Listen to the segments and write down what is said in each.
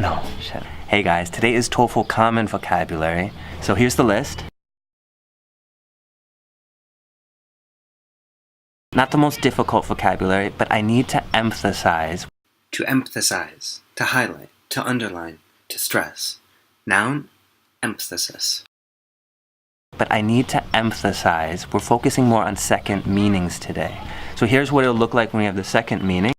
No, shit. Hey guys, today is TOEFL Common Vocabulary. So here's the list. Not the most difficult vocabulary, but I need to emphasize. To emphasize, to highlight, to underline, to stress. Noun, emphasis. But I need to emphasize. We're focusing more on second meanings today. So here's what it'll look like when we have the second meaning.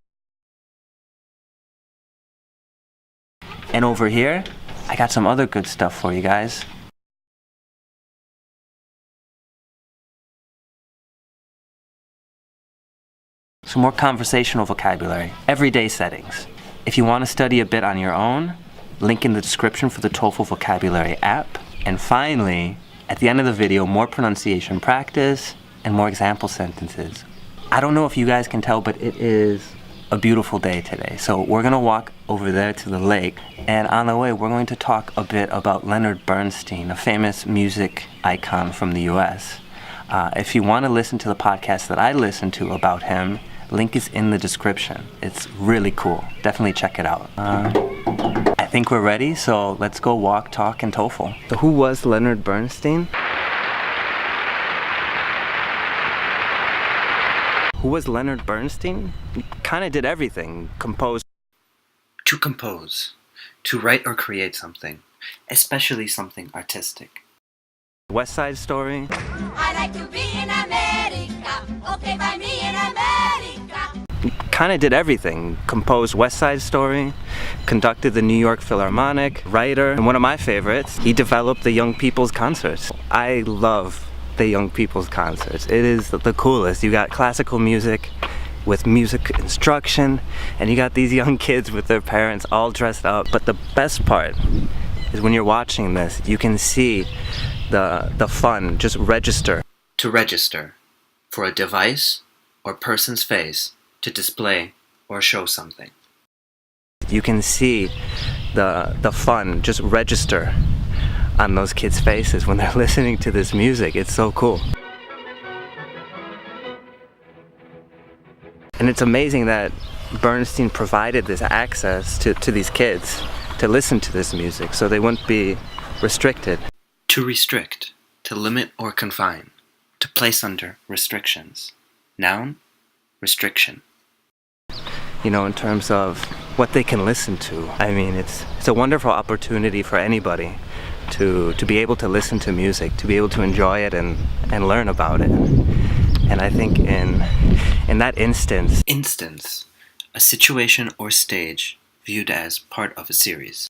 And over here, I got some other good stuff for you guys. Some more conversational vocabulary, everyday settings. If you want to study a bit on your own, link in the description for the TOEFL vocabulary app. And finally, at the end of the video, more pronunciation practice and more example sentences. I don't know if you guys can tell, but it is a beautiful day today. So we're gonna walk over there to the lake, and on the way we're going to talk a bit about Leonard Bernstein, a famous music icon from the US. If you want to listen to the podcast that I listened to about him, link is in the description. It's really cool. Definitely check it out. I think we're ready, so let's go walk, talk, and TOEFL. So who was Leonard Bernstein? Who was Leonard Bernstein? He kind of did everything. Composed. To compose. To write or create something. Especially something artistic. West Side Story. I like to be in America. Okay, by me in America. He kind of did everything. Composed West Side Story, conducted the New York Philharmonic, writer, and one of my favorites, he developed the Young People's Concerts. I love the Young People's Concerts. It is the coolest. You got classical music with music instruction, and you got these young kids with their parents all dressed up. But the best part is when you're watching this, you can see the fun just register. To register. For a device or person's face to display or show something. You can see the fun just register on those kids' faces when they're listening to this music. It's so cool. And it's amazing that Bernstein provided this access to these kids to listen to this music so they wouldn't be restricted. To restrict, to limit or confine, to place under restrictions. Noun, restriction. You know, in terms of what they can listen to. I mean, it's a wonderful opportunity for anybody to be able to listen to music, to be able to enjoy it and learn about it. And I think in that instance, a situation or stage viewed as part of a series.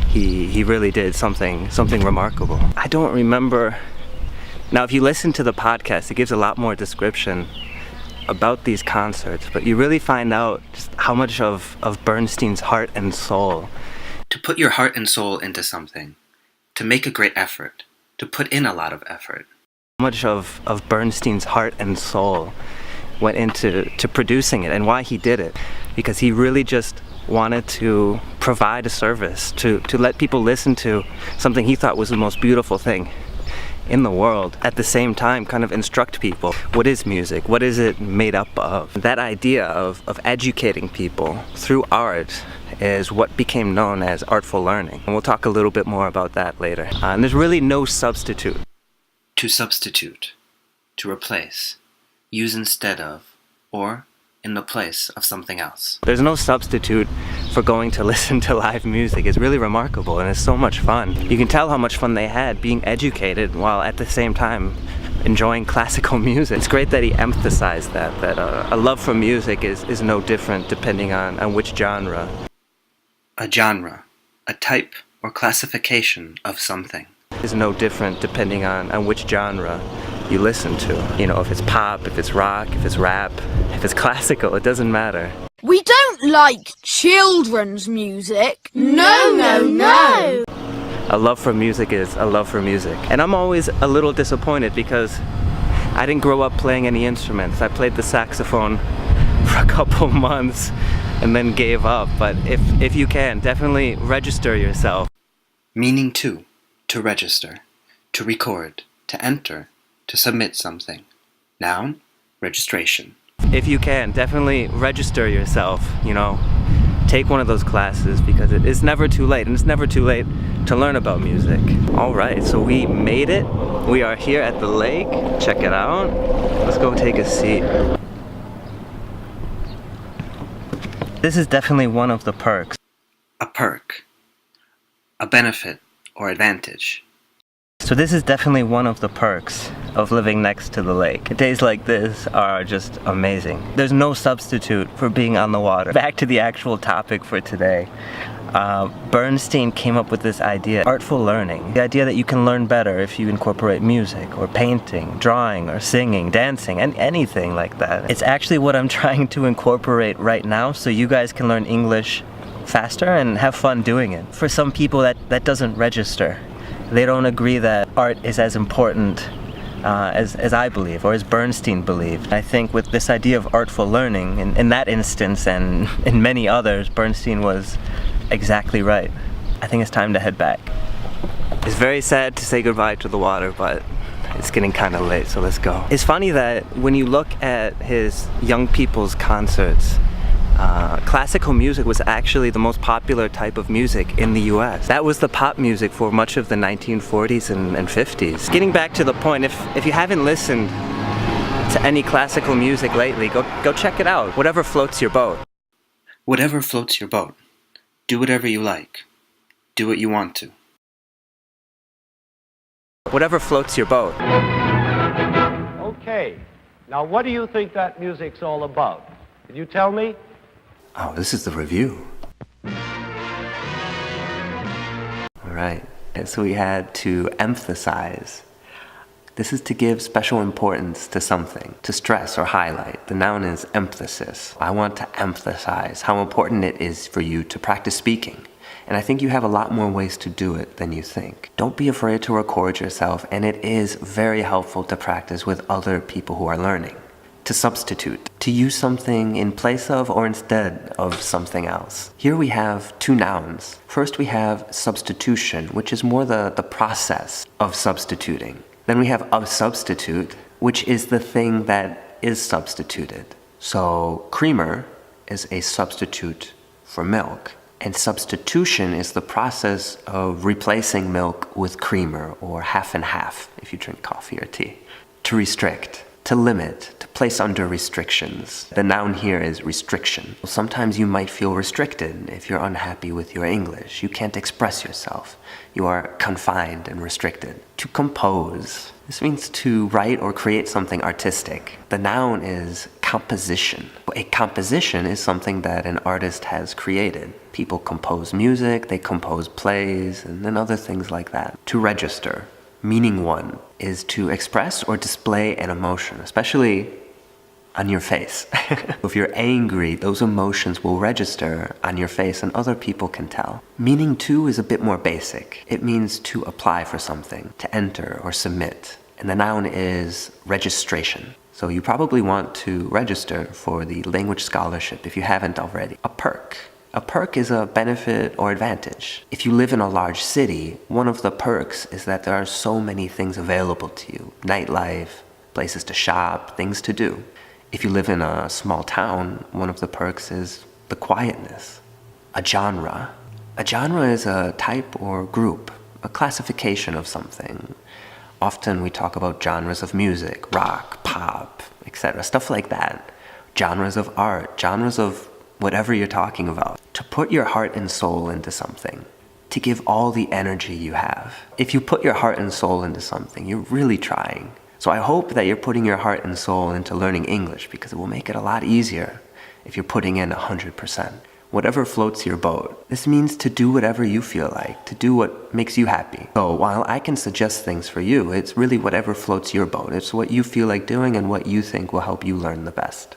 he really did something remarkable. I don't remember. Now, if you listen to the podcast, it gives a lot more description about these concerts, but you really find out just how much of Bernstein's heart and soul. To put your heart and soul into something, to make a great effort, to put in a lot of effort. How much of Bernstein's heart and soul went into producing it, and why he did it. Because he really just wanted to provide a service, to let people listen to something he thought was the most beautiful thing in the world. At the same time, kind of instruct people. What is music? What is it made up of? That idea of educating people through art is what became known as artful learning. And we'll talk a little bit more about that later. And there's really no substitute. To substitute, to replace, use instead of, or in the place of something else. There's no substitute for going to listen to live music. It's really remarkable and it's so much fun. You can tell how much fun they had being educated while at the same time enjoying classical music. It's great that he emphasized that a love for music is no different depending on which genre. A genre, a type or classification of something. Is no different depending on which genre you listen to. You know, if it's pop, if it's rock, if it's rap, if it's classical, it doesn't matter. We don't like children's music. No, no, no. A love for music is a love for music. And I'm always a little disappointed because I didn't grow up playing any instruments. I played the saxophone for a couple months and then gave up. But if you can, definitely register yourself. Meaning to register, to record, to enter, to submit something. Noun, registration. if you can, definitely register yourself, you know. Take one of those classes because it's never too late, and it's never too late to learn about music. Alright, so we made it. We are here at the lake. Check it out. Let's go take a seat. This is definitely one of the perks. A perk. A benefit or advantage. So this is definitely one of the perks of living next to the lake. Days like this are just amazing. There's no substitute for being on the water. Back to the actual topic for today. Bernstein came up with this idea, artful learning. The idea that you can learn better if you incorporate music or painting, drawing or singing, dancing, and anything like that. It's actually what I'm trying to incorporate right now so you guys can learn English faster and have fun doing it. For some people that doesn't register. They don't agree that art is as important as I believe, or as Bernstein believed. I think with this idea of artful learning, in that instance and in many others, Bernstein was exactly right. I think it's time to head back. It's very sad to say goodbye to the water, but it's getting kind of late, so let's go. It's funny that when you look at his young people's concerts, classical music was actually the most popular type of music in the US. That was the pop music for much of the 1940s and 50s. Getting back to the point, if you haven't listened to any classical music lately, go check it out. Whatever floats your boat. Whatever floats your boat. Do whatever you like. Do what you want to. Whatever floats your boat. Okay. Now what do you think that music's all about? Can you tell me? Oh, this is the review. Alright, so we had to emphasize. This is to give special importance to something, to stress or highlight. The noun is emphasis. I want to emphasize how important it is for you to practice speaking. And I think you have a lot more ways to do it than you think. Don't be afraid to record yourself, and it is very helpful to practice with other people who are learning. To substitute, to use something in place of or instead of something else. Here we have two nouns. First we have substitution, which is more the process of substituting. Then we have a substitute, which is the thing that is substituted. So creamer is a substitute for milk. And substitution is the process of replacing milk with creamer, or half and half if you drink coffee or tea. To restrict. To limit, to place under restrictions. The noun here is restriction. Sometimes you might feel restricted if you're unhappy with your English. You can't express yourself. You are confined and restricted. To compose. This means to write or create something artistic. The noun is composition. A composition is something that an artist has created. People compose music, they compose plays, and then other things like that. To register. Meaning one is to express or display an emotion, especially on your face. If you're angry, those emotions will register on your face and other people can tell. Meaning two is a bit more basic. It means to apply for something, to enter or submit. And the noun is registration. So you probably want to register for the language scholarship if you haven't already. A perk. A perk is a benefit or advantage. If you live in a large city, one of the perks is that there are so many things available to you. Nightlife, places to shop, things to do. If you live in a small town, one of the perks is the quietness. A genre. A genre is a type or group, a classification of something. Often we talk about genres of music, rock, pop, etc. Stuff like that. Genres of art, genres of whatever you're talking about. To put your heart and soul into something. To give all the energy you have. If you put your heart and soul into something, you're really trying. So I hope that you're putting your heart and soul into learning English, because it will make it a lot easier if you're putting in 100%. Whatever floats your boat. This means to do whatever you feel like, to do what makes you happy. So while I can suggest things for you, it's really whatever floats your boat. It's what you feel like doing and what you think will help you learn the best.